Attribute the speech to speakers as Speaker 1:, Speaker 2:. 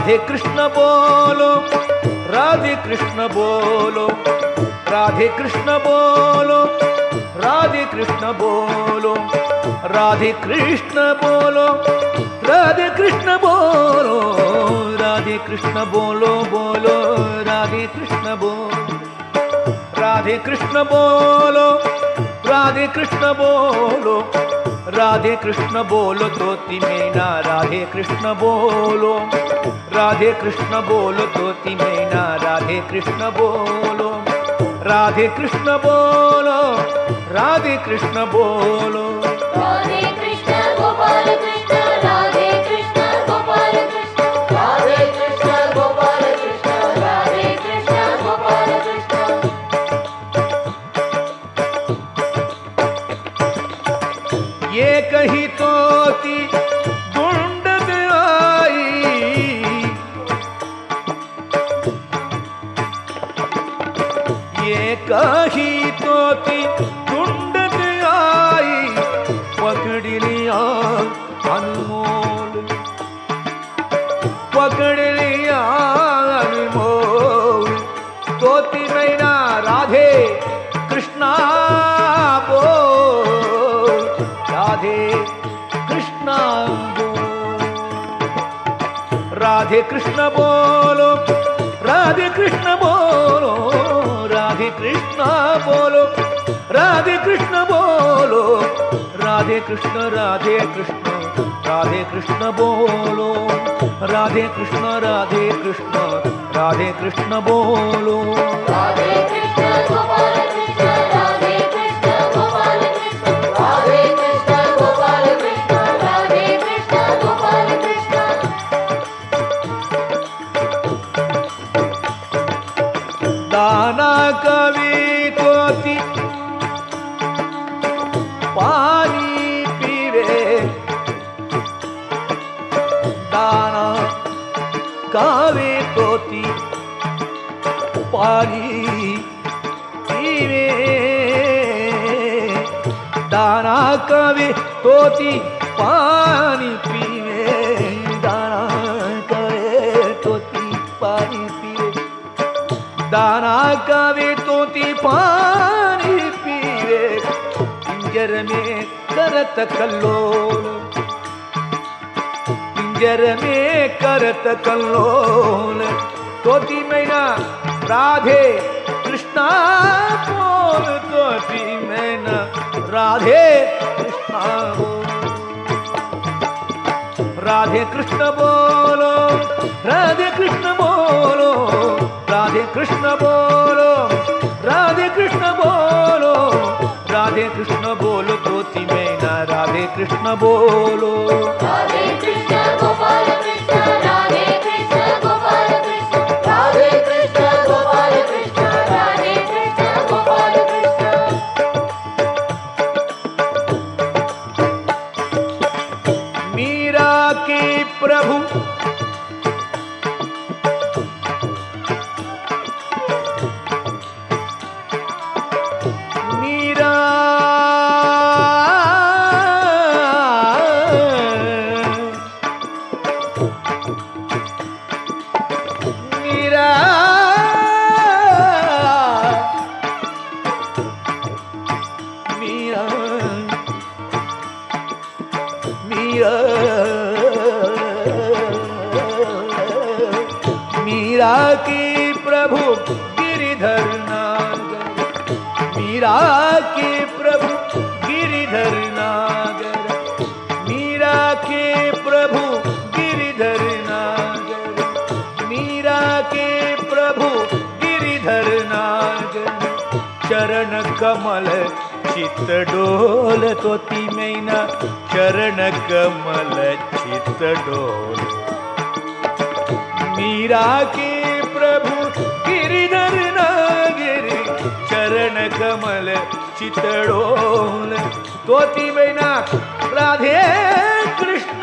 Speaker 1: राधे कृष्ण बोलो, राधे कृष्ण बोलो, राधे कृष्ण बोलो, राधे कृष्ण बोलो, राधे कृष्ण बोलो, राधे कृष्ण बोलो, राधे कृष्ण बोलो बोलो, राधे कृष्ण बोलो, राधे कृष्ण बोलो, राधे कृष्ण बोलो, राधे कृष्ण बोलो तोती मैना, राधे कृष्ण बोलो, राधे कृष्ण बोलो तोती मैना, राधे कृष्ण बोलो, राधे कृष्ण बोलो, राधे कृष्ण बोलो,
Speaker 2: राधे कृष्ण गोपाल कृष्ण, राधे कृष्ण गोपाल कृष्ण, राधे कृष्ण गोपाल कृष्ण, राधे कृष्ण गोपाल कृष्ण।
Speaker 1: ये कही तोती गुंडद आई, ये कही तोती गुंडद आई, पकड़ लिया अनमोल, पकड़ लिया अनमोल, तोती मैना राधे कृष्णा बोल, राधे कृष्णा बोल, राधे कृष्ण बोलो, राधे कृष्ण बोलो, राधे कृष्ण बोलो, राधे कृष्ण बोलो, राधे कृष्ण, राधे कृष्ण, राधे कृष्ण बोलो, राधे कृष्ण, राधे कृष्ण, राधे कृष्ण बोलो,
Speaker 2: राधे कृष्ण गोपाल कृष्ण, राधे कृष्ण गोपाल कृष्ण, राधे कृष्ण गोपाल कृष्ण, राधे कृष्ण गोपाल कृष्ण।
Speaker 1: दाना कवि तोती पानी पीवे, दाना कवि तोती पानी पीवे, दाना कवि तोती पानी पीवे, दाना कवि तोती पानी पीवे, दाना कवि तोती पानी पीवे, पिंजर में करत कल्लोल, पिंजर में करत कल्लोल, तोती मैना राधे कृष्णा बोल, तोती मैना राधे कृष्णा बोल, राधे कृष्ण बोलो, राधे कृष्ण बोलो, राधे कृष्ण बोलो, राधे कृष्ण बोलो, राधे कृष्ण बोलो तोती मैना, राधे कृष्ण बोलो,
Speaker 2: राधे कृष्ण गोपाल कृष्ण, राधे कृष्ण गोपाल कृष्ण, राधे कृष्ण गोपाल कृष्ण, राधे कृष्ण गोपाल कृष्ण।
Speaker 1: मीरा के प्रभु मीरा, मीरा, मीरा, मीरा, मीरा की प्रभु गिरिधर नागर, मीरा के प्रभु गिरिधर नागर, मीरा के प्रभु गिरिधर नागर, मीरा के प्रभु गिरिधर नागर, चरण कमल चित डोल, तोती मैना चरण कमल चित डोल, मीरा के प्रभु गिरिधर नागर, चरण कमल चित डोल, तोती मैना राधे कृष्ण